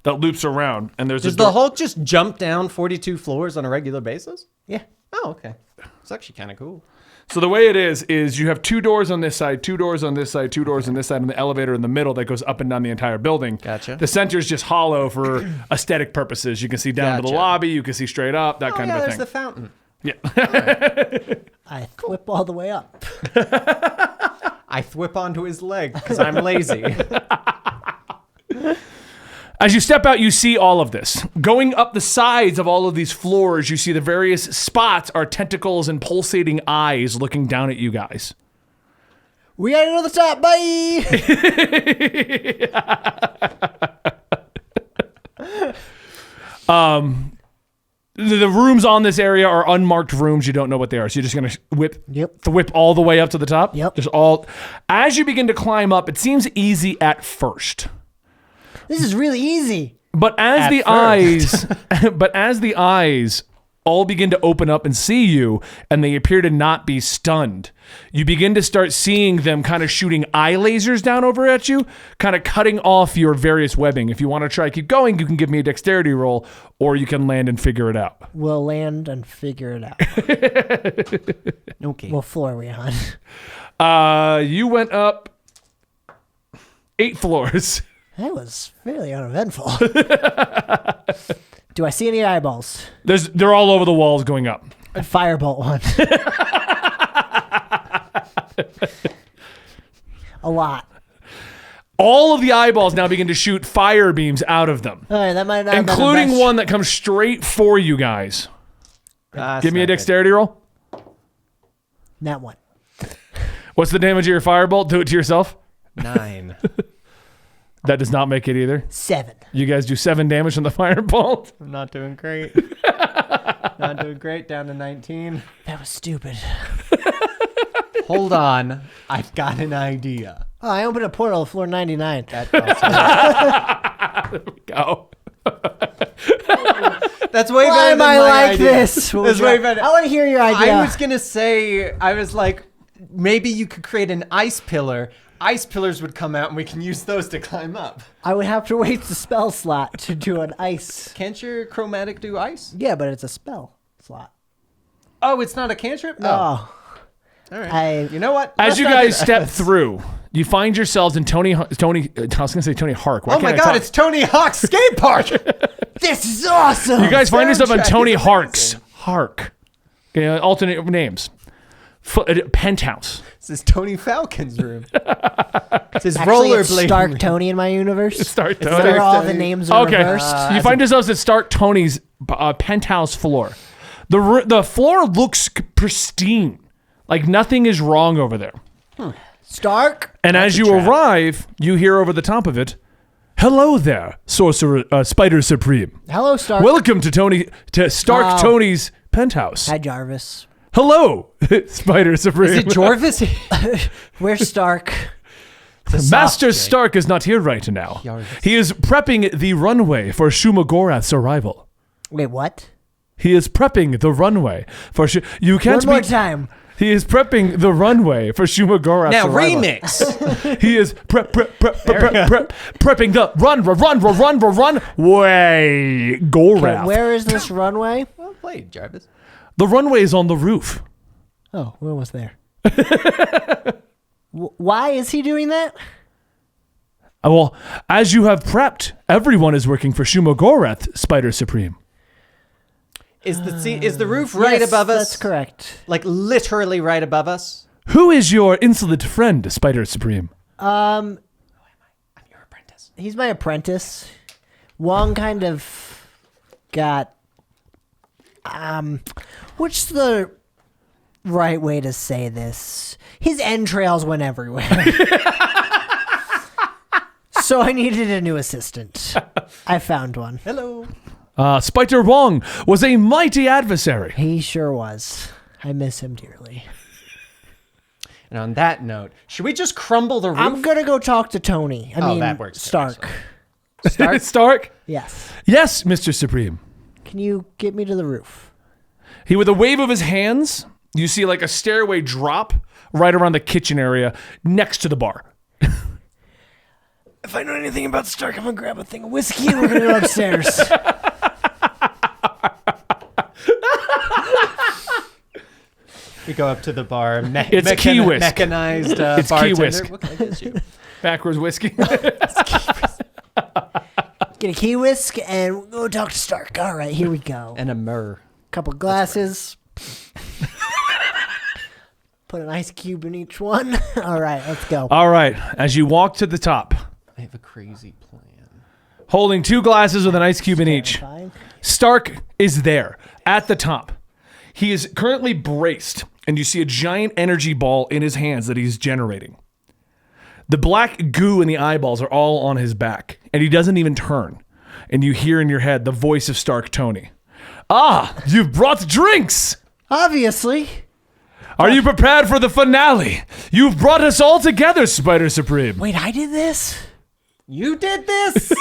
that loops around, and there's Does the Hulk just jump down 42 floors on a regular basis? Yeah. Oh, okay. It's actually kind of cool. So the way it is you have 2 doors on this side, 2 doors on this side, 2 doors on this side, and the elevator in the middle that goes up and down the entire building. Gotcha. The center is just hollow for aesthetic purposes. You can see down to the Gotcha. lobby, you can see straight up, that kind of a there's thing. the fountain. Yeah. I whip all the way up. I thwip onto his leg because I'm lazy. As you step out, you see all of this. Going up the sides of all of these floors, you see the various spots are tentacles and pulsating eyes looking down at you guys. We gotta go to the top, bye. The rooms on this area are unmarked rooms. You don't know what they are. So you're just going to whip all the way up to the top? Yep. Just all. As you begin to climb up, it seems easy at first. This is really easy. But as At the eyes all begin to open up and see you, and they appear to not be stunned, you begin to start seeing them kind of shooting eye lasers down over at you, kind of cutting off your various webbing. If you want to try to keep going, you can give me a dexterity roll, or you can land and figure it out. We'll land and figure it out. Okay. What floor are we on? You went up 8 floors. That was fairly uneventful. Do I see any eyeballs? They're all over the walls going up. A firebolt one. A lot. All of the eyeballs now begin to shoot fire beams out of them, All right, that might not have been the including best. one that comes straight for you guys. Give me a dexterity roll. That one. What's the damage of your firebolt? Do it to yourself. 9. That does not make it either. 7. You guys do 7 damage on the firebolt. I'm not doing great. Not doing great. Down to 19. That was stupid. Hold on. I've got an idea. Oh, I opened a portal to floor 99. That's awesome. Go. That's way Why better am than I my like idea. this? What was That's way your- better. I want to hear your idea. I was going to say, I was like, maybe you could create an ice pillar. Ice pillars would come out and we can use those to climb up. I would have to wait the spell slot to do an ice. Can't your chromatic do ice? Yeah, but it's a spell slot. Oh, it's not a cantrip? Oh. All right. You know what? As Let's you not do guys that. step through, you find yourselves in Tony. I was going to say Tony Hawk. Why Oh my can't I god, talk? it's Tony Hawk's skate park! This is awesome. You guys find yourself in soundtrack Tony is Hawk's amazing. Hark. Okay, alternate names. Penthouse. This is Tony Falcon's room. It's his Actually, it's rollerblade Stark room. Tony in my universe. Start So Tony. all Tony. the names are Okay, reversed. you find yourselves at Stark Tony's penthouse floor. The floor looks pristine, like nothing is wrong over there. Stark. And as you arrive, you hear over the top of it, "Hello there, Sorcerer Spider Supreme. Hello, Stark. Welcome to Stark Wow. Tony's penthouse. Hi, Jarvis. Hello, Spider Supreme. Is it Jorvis? Where's Stark? Master Stark is not here right now. Jarvis. He is prepping the runway for Shumagorath's arrival. Wait, what? He is prepping the runway for you can't One more be- time. He is prepping the runway for Shumagorath's Now arrival. remix. He is prepping the runway. Okay, Gorath. where is this runway? Well played, Jarvis. The runway is on the roof. Oh, we're almost there. Why is he doing that? Well, as you have prepped, everyone is working for Shumagorath, Spider Supreme. Is the roof right Yes, above us? That's correct. Like literally right above us? Who is your insolent friend, Spider Supreme? I'm your apprentice. He's my apprentice. Wong kind of got what's the right way to say this? His entrails went everywhere. So I needed a new assistant. I found one. Hello. Spider Wong was a mighty adversary. He sure was. I miss him dearly. And on that note, should we just crumble the roof? I'm gonna go talk to Tony. I mean, that works too, Stark. Stark? Yes. Yes, Mr. Supreme. Can you get me to the roof? He, with a wave of his hands, you see like a stairway drop right around the kitchen area next to the bar. If I know anything about Stark, I'm gonna grab a thing of whiskey and we're gonna go upstairs. We go up to the bar. It's Key Whisk. Mechanized It's bartender. Key Whisk. What can I get you? Backwards whiskey. Get a key whisk and we'll go talk to Stark. All right, here we go. And a myrrh. Couple glasses. Put an ice cube in each one. All right, let's go. All right. As you walk to the top, I have a crazy plan. holding 2 glasses with an ice cube in each, Fine. Stark is there at the top. He is currently braced, and you see a giant energy ball in his hands that he's generating. The black goo in the eyeballs are all on his back, and he doesn't even turn. And you hear in your head the voice of Stark Tony. Ah, you've brought drinks! Obviously. Are you prepared for the finale? You've brought us all together, Spider Supreme. Wait, I did this? You did this?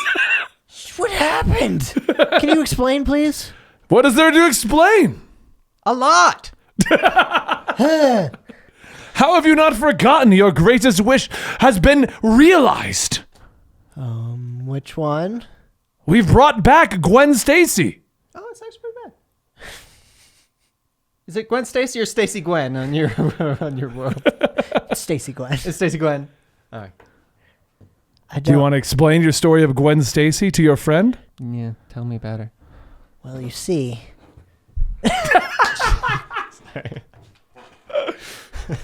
What happened? Can you explain, please? What is there to explain? A lot. How have you not forgotten your greatest wish has been realized? Which one? We've brought back Gwen Stacy. Oh, it's actually pretty bad. Is it Gwen Stacy or Stacy Gwen on your world? Stacy Gwen. It's Stacy Gwen. All right. Do you want to explain your story of Gwen Stacy to your friend? Yeah, tell me about her. Well, you see.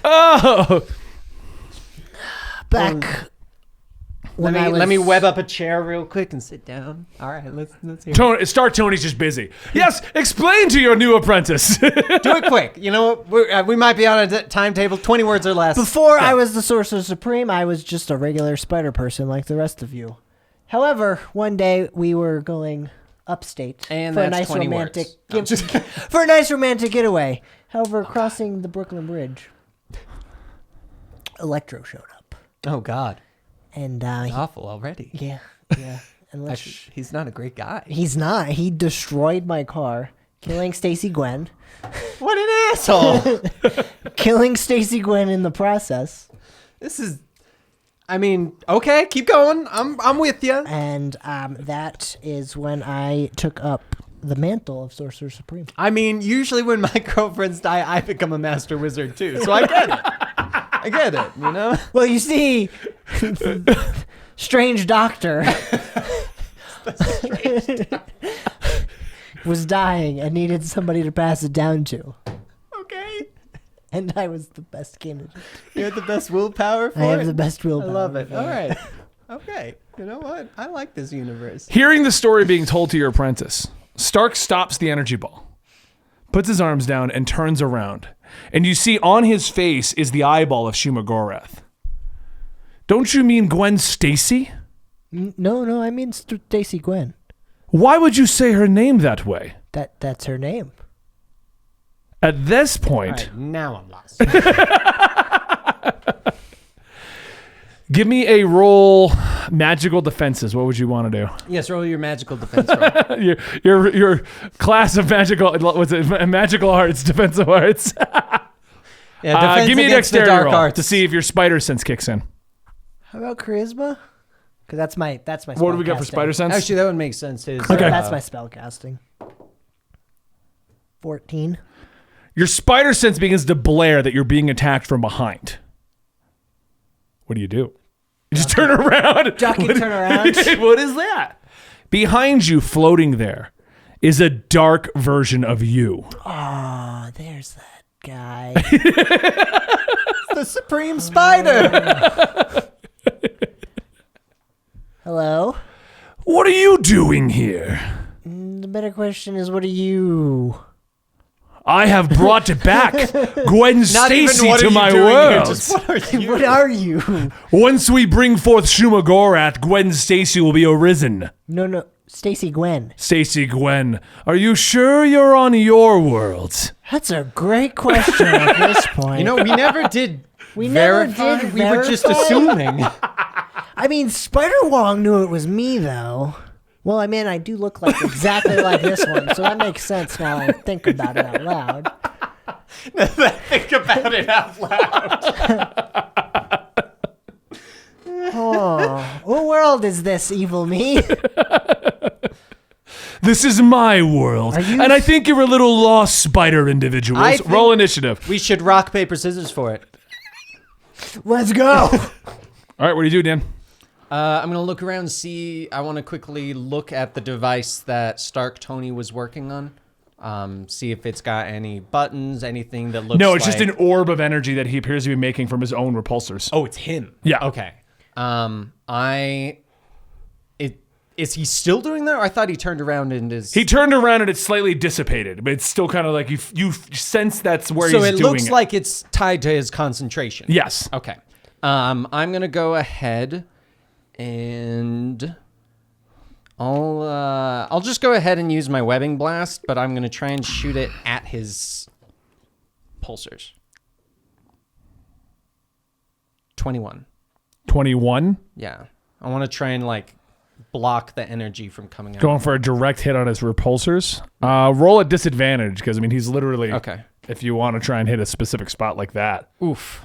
Oh! Back Let me web up a chair real quick and sit down. All right, let's hear Tony's just busy. Yes, explain to your new apprentice. Do it quick. You know what? We might be on a timetable, 20 words or less. Before I was the Sorcerer Supreme, I was just a regular spider person like the rest of you. However, one day we were going upstate And for a that's nice 20 romantic words. for a nice romantic getaway. However, crossing the Brooklyn Bridge, Electro showed up, Oh, God. and Awful already. yeah, and He's not a great guy. he's not. He destroyed my car, killing Stacy Gwen, What an asshole. killing Stacy Gwen in the process. This is... I mean, okay, keep going. I'm with you. And that is when I took up the mantle of Sorcerer Supreme. I mean, usually when my girlfriends die, I become a master wizard too. So I get it. I get it, you know? Well, you see, Strange Doctor was dying and needed somebody to pass it down to. Okay. And I was the best candidate. You have the best willpower for I it? have the best willpower. I love it. for All right. Okay. You know what? I like this universe. Hearing the story being told to your apprentice, Stark stops the energy ball, puts his arms down, and turns around. And you see on his face is the eyeball of Shumagorath. Don't you mean Gwen Stacy? No, I mean Stacy Gwen. Why would you say her name that way? That's her name. At this All point, right, now I'm lost. give me a roll magical defenses. What would you want to do? Yes, roll your magical defense roll. your class of magical, what's it? Magical arts, defensive arts. Yeah, defense Give me a against the dexterity dark roll arts. to see if your spider sense kicks in. How about charisma? Because that's my What do we got for spider sense? Actually, that would make sense. His, Okay. That's my spell casting. 14. Your spider sense begins to blare that you're being attacked from behind. What do? You just turn around. Duck and turn around. What is that? Behind you, floating there, is a dark version of you. Oh, there's that guy. the Supreme Spider. Hello? What are you doing here? The better question is, what are you? I have brought back Gwen Not even Stacy what to are you my doing here, world. just what are you? What are you? Once we bring forth Shumagorath, Gwen Stacy will be arisen. No. Stacy Gwen. Stacy Gwen, are you sure you're on your world? That's a great question at this point. You know, we never did We never verify. did We were just verify. assuming. I mean, Spider-Wong knew it was me, though. Well, I mean, I do look like exactly like this one, so that makes sense now I think about it out loud. Think about it out loud. Oh, what world is this, evil me? This is my world. And I think you're a little lost, spider individuals. Roll initiative. We should rock, paper, scissors for it. Let's go. All right, what do you do, Dan? I'm going to look around and see. I want to quickly look at the device that Stark Tony was working on. See if it's got any buttons, anything that looks No, it's just an orb of energy that he appears to be making from his own repulsors. Oh, it's him. Yeah. Okay. Is he still doing that? Or I thought he turned around and is. He turned around and it's slightly dissipated, but it's still kind of like you sense that's where so he's it doing looks like it's tied to his concentration. Yes. Okay. I'm gonna go ahead and I'll just go ahead and use my webbing blast, but I'm gonna try and shoot it at his pulsars. 21. 21. Yeah. I want to try and block the energy from coming out. Going for a direct hit on his repulsors. Roll at disadvantage because he's literally. Okay. If you want to try and hit a specific spot like that. Oof.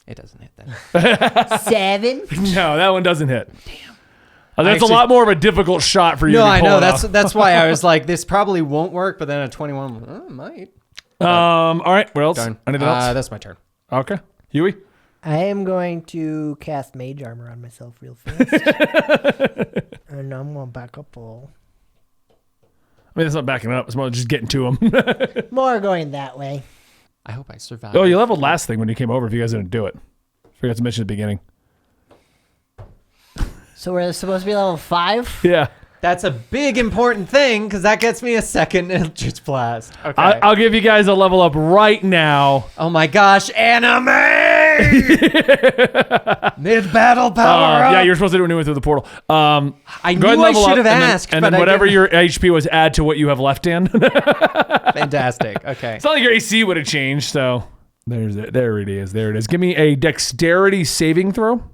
It doesn't hit that. 7. No, that one doesn't hit. Damn. That's a lot more of a difficult shot for you. No, to I pull know. it off. That's why I was like, this probably won't work. But then at 21, it might. All right. What else? Darn. Anything else? That's my turn. Okay. Huey. I am going to cast mage armor on myself real fast. And I'm going to back up all. I mean, it's not backing up. It's more just getting to him. More going that way. I hope I survive. Oh, you leveled last thing when you came over if you guys didn't do it. Forgot to mention at the beginning. So we're supposed to be level 5? Yeah. That's a big important thing because that gets me a second Eldritch Blast. Okay. I'll give you guys a level up right now. Oh my gosh, anime! Mid-battle power up. Yeah, you're supposed to do it when you went through the portal. I go ahead and knew I level should up, have asked. And but then I whatever didn't. your HP was, add to what you have left, Dan. Fantastic. Okay. It's not like your AC would have changed, so there it is. There it is. Give me a dexterity saving throw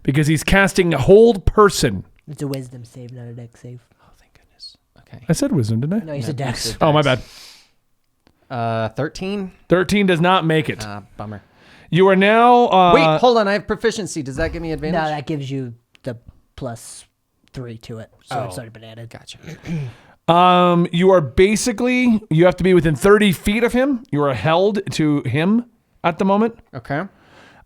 because he's casting Hold Person. It's a wisdom save, not a dex save. Oh, thank goodness. Okay. I said wisdom, didn't I? No, you said dex. Oh, my bad. 13? 13 does not make it. Bummer. You are now... Wait, hold on. I have proficiency. Does that give me advantage? No, that gives you the +3 to it. So it's already been added. Gotcha. You are basically... You have to be within 30 feet of him. You are held to him at the moment. Okay.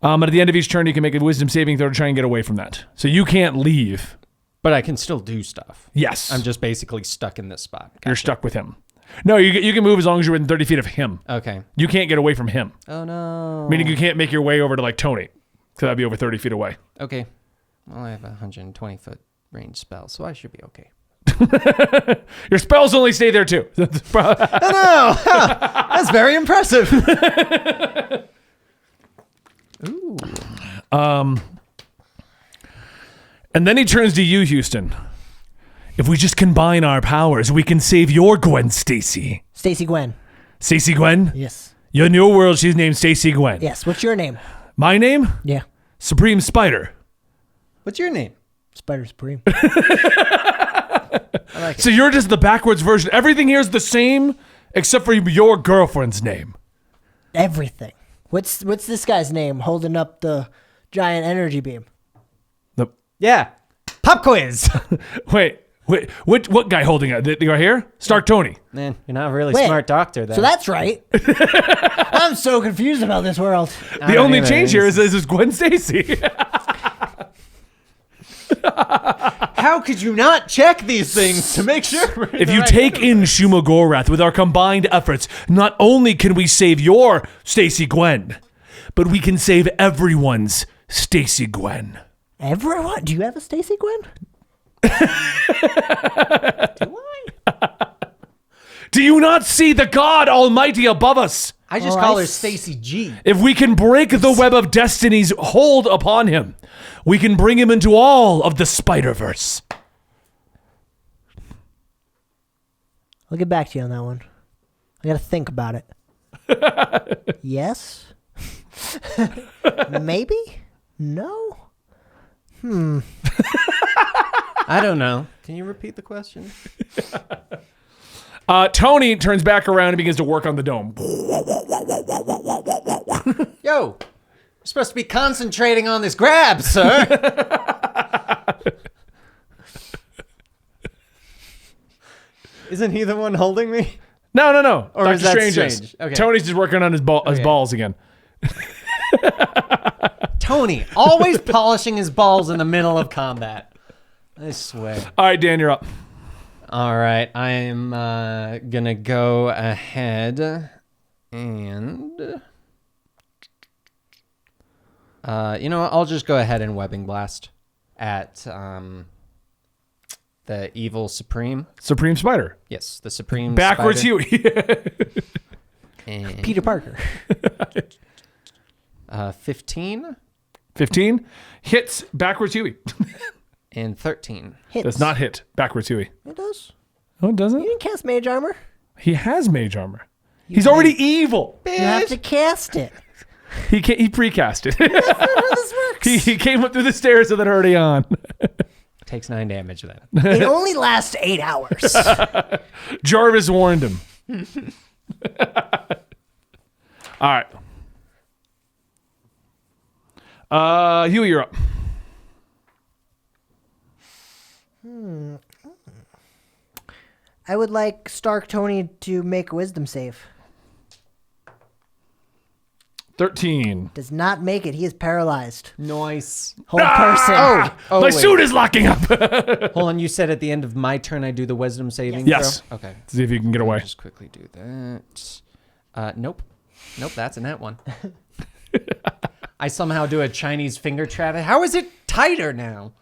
But at the end of each turn, you can make a wisdom saving throw to try and get away from that. So you can't leave. But I can still do stuff. Yes. I'm just basically stuck in this spot. Gotcha. You're stuck with him. No, you can move as long as you're within 30 feet of him. Okay. You can't get away from him. Oh, no. Meaning you can't make your way over to Tony. So that'd be over 30 feet away. Okay. Well, I have a 120-foot range spell, so I should be okay. Your spells only stay there too. Oh, no. That's very impressive. Ooh. And then he turns to you, Houston. If we just combine our powers, we can save your Gwen Stacy. Stacy Gwen. Stacy Gwen? Yes. In your world, she's named Stacy Gwen. Yes. What's your name? My name? Yeah. Supreme Spider. What's your name? Spider Supreme. I like it. So you're just the backwards version. Everything here is the same except for your girlfriend's name. Everything. What's this guy's name holding up the giant energy beam? Yeah. Pop quiz. Wait, what guy holding it? The guy here? Stark Tony. Man, you're not a really Wait, smart doctor then. So that's right. I'm so confused about this world. The only change here is Gwen Stacy. How could you not check these things to make sure? If you take in Shuma Gorath with our combined efforts, not only can we save your Stacy Gwen, but we can save everyone's Stacy Gwen. Everyone? Do you have a Stacy Gwen? Do I? Do you not see the God Almighty above us? I just call her Stacy G. If we can break the web of destiny's hold upon him, we can bring him into all of the Spider-Verse. I'll get back to you on that one. I gotta think about it. Yes? Maybe? No? I don't know. Can you repeat the question? Tony turns back around and begins to work on the dome. Yo. supposed to be concentrating on this grab, sir. Isn't he the one holding me? No. Or Dr. is that Strange is. Strange? Okay. Tony's just working on his balls again. Tony, always polishing his balls in the middle of combat. I swear. All right, Dan, you're up. All right, I'm gonna go ahead and you know what? I'll just go ahead and webbing blast at the evil Supreme. Supreme Spider. Yes, the Supreme Backwards Spider. Huey. And, Peter Parker. 15 15 hits backwards Huey. and 13. Hits. Does not hit backwards Huey. It does. Oh, it doesn't? You didn't cast mage armor. He has mage armor. He's already evil. You have to cast it. He precast it. That's not how this works. he came up through the stairs with it already on. Takes 9 damage then. It only lasts 8 hours. Jarvis warned him. All right. Huey, you're up. I would like Stark Tony to make a wisdom save. 13. Does not make it. He is paralyzed. Nice. Whole person. Oh, My wait. suit is locking up. Hold on, you said at the end of my turn I do the wisdom saving Yes. throw? Okay. See if you can get away. Just quickly do that. Nope. Nope, that's a net one. I somehow do a Chinese finger trap. How is it tighter now?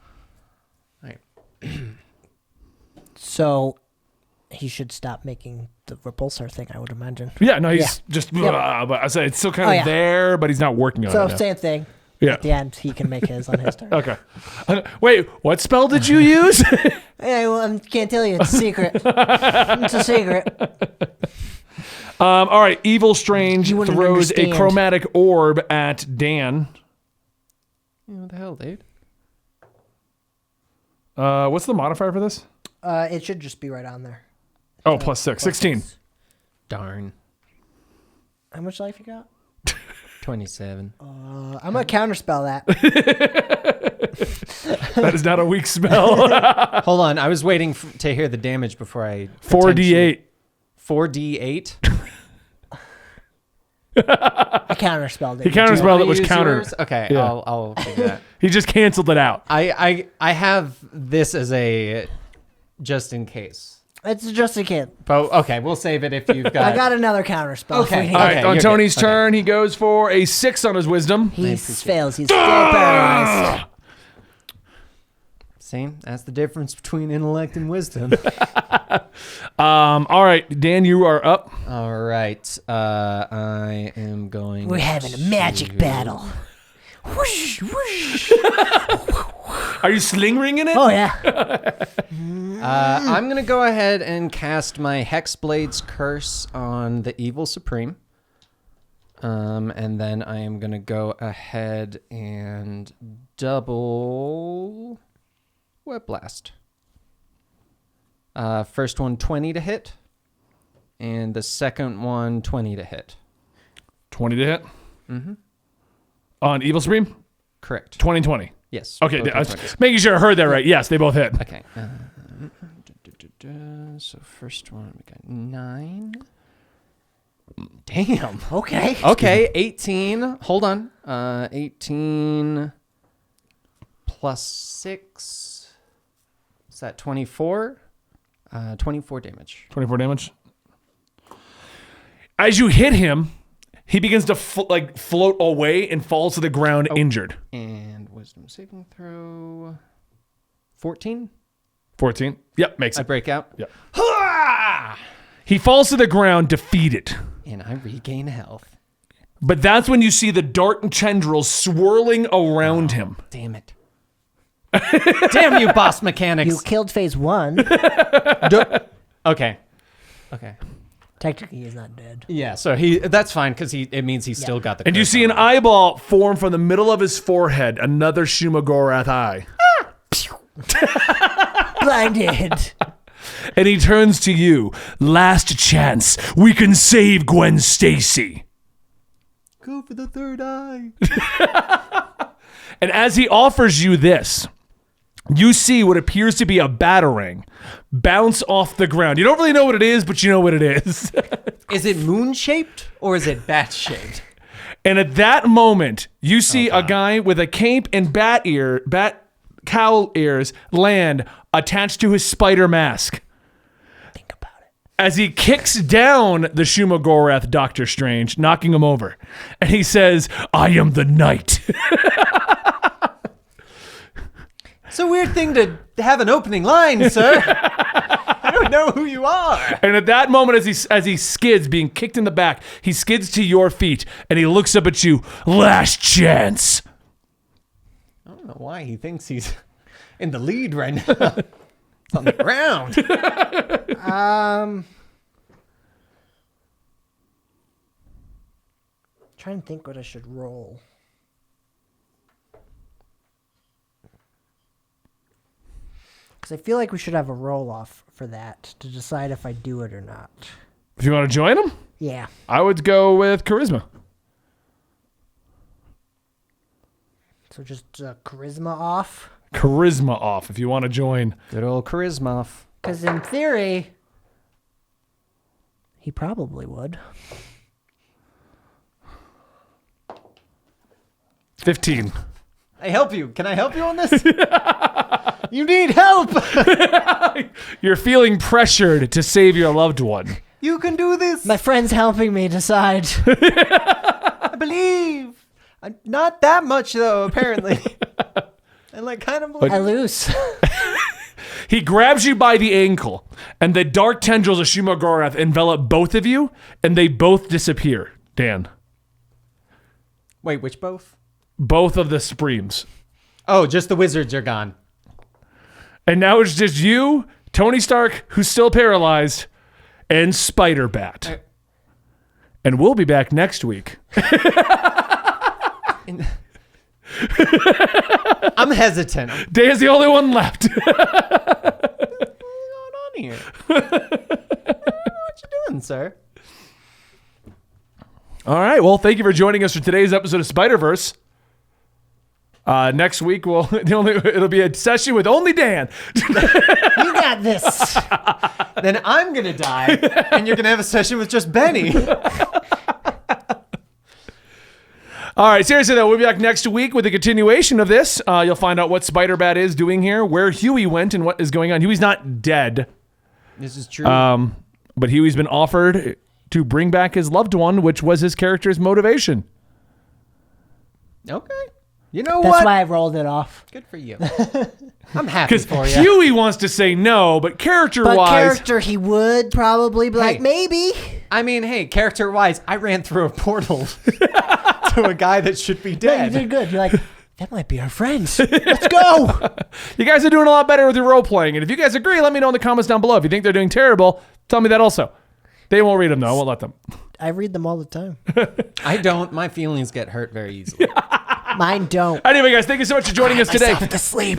All right. So he should stop making the repulsor thing, I would imagine. Yeah, no, he's just. Yep. But I say it's still kind of yeah. there, but he's not working on So it. Now. same thing. Yeah. At the end, he can make his on his turn. Okay. Wait, what spell did you use? Hey, well, I can't tell you. It's a secret. It's a secret. All right. Evil Strange You wouldn't throws a understand. chromatic orb at Dan. What the hell, dude? What's the modifier for this? It should just be right on there. Oh, plus 6. 16. Darn. How much life you got? 27. I'm gonna counterspell that. That is not a weak spell. Hold on, I was waiting to hear the damage before I... 4d8. 4d8? I counterspelled it. He counterspelled it, was Use countered. yours? Okay, Yeah. I'll do that. He just canceled it out. I have this as a just in case. It's just a kid. But okay, we'll save it if you've got. I got another counterspell. Okay. if we need All it. right, Okay, on you're Tony's good. Okay. turn, he goes for a 6 on his wisdom. He fails. He's still paralyzed. See, that's the difference between intellect and wisdom. All right, Dan, you are up. All right, I am going. We're having a magic battle. Whoosh, whoosh. Are you sling ringing it? Oh yeah. I'm gonna go ahead and cast my Hexblade's Curse on the Evil Supreme. And then I am gonna go ahead and double Web Blast. First one 20 to hit, and the second one 20 to hit. 20 to hit. Mm-hmm. On Evil Supreme? Correct. 20-20. Yes. Okay, both I are was 20s. making sure I heard that right. Yes, they both hit. Okay. So first one we got 9. Damn. Okay. Okay, 18. Hold on. 18 plus 6. Is that 24? 24 damage. 24 damage. As you hit him, he begins to float away and falls to the ground injured. And wisdom saving throw. 14. 14. Yep, makes I it. break out. Yep. He falls to the ground defeated. And I regain health. But that's when you see the dark tendrils swirling around him. Damn it. Damn you, boss mechanics. You killed phase 1. Okay. Okay. Technically, he's not dead. Yeah, so that's fine because it means he's still got the And you curse see on an him. eyeball form from the middle of his forehead, another Shumagorath eye. Blinded. And he turns to you. Last chance. We can save Gwen Stacy. go for the third eye. And as he offers you this, you see what appears to be a batarang bounce off the ground. You don't really know what it is, but you know what it is. Is it moon-shaped or is it bat-shaped? And at that moment, you see a guy with a cape and bat cowl ears land attached to his spider mask. Think about it. As he kicks down the Shumagorath Doctor Strange, knocking him over. And he says, I am the knight. It's a weird thing to have an opening line, sir. I don't know who you are. And at that moment, as he skids, being kicked in the back, he skids to your feet, and he looks up at you. Last chance. I don't know why he thinks he's in the lead right now. It's on the ground. Trying to think what I should roll. Because I feel like we should have a roll-off for that to decide if I do it or not. If you want to join him, Yeah. I would go with charisma. So just charisma off. Charisma off if you want to join. Good old charisma. Because in theory, he probably would. 15. I help you. Can I help you on this? You need help. You're feeling pressured to save your loved one. You can do this. My friend's helping me decide. I believe. Not that much though, apparently. And like kind of I lose. He grabs you by the ankle, and the dark tendrils of Shumagorath envelop both of you, and they both disappear. Dan. Wait, which both? Both of the Supremes. Oh, just the wizards are gone. And now it's just you, Tony Stark, who's still paralyzed, and Spider-Bat. And we'll be back next week. I'm hesitant. Dan's the only one left. What's going on here? What you doing, sir? All right. Well, thank you for joining us for today's episode of Spider-Verse. Next week, it'll be a session with only Dan. You got this. Then I'm gonna die, and you're gonna have a session with just Benny. All right, seriously though, we'll be back next week with a continuation of this. You'll find out what Spider-Bat is doing here, where Huey went, and what is going on. Huey's not dead. This is true. But Huey's been offered to bring back his loved one, which was his character's motivation. Okay. You know That's what? why I rolled it off. Good for you. I'm happy Because for you. Huey wants to say no, but But character-wise... character, he would probably be like, Hey. maybe. I mean, hey, character-wise, I ran through a portal to a guy that should be Yeah, you dead. did good. You're like, that might be our friends. Let's go. You guys are doing a lot better with your role-playing, and if you guys agree, let me know in the comments down below. If you think they're doing terrible, tell me that also. They won't read them, though. I won't let them. I read them all the time. I don't. My feelings get hurt very easily. Mine don't. Anyway, guys, thank you so much for joining us today. Myself to sleep.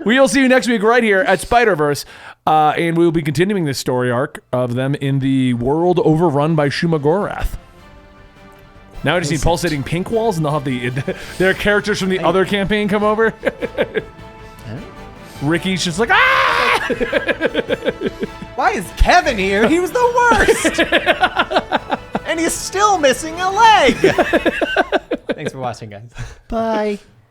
We'll see you next week right here at Spider-Verse, and we'll be continuing this story arc of them in the world overrun by Shumagorath. Now I just need pulsating pink walls, and they'll have their characters from the other campaign come over. Ricky's just like, ah! Why is Kevin here? He was the worst. And he's still missing a leg. Thanks for watching, guys. Bye.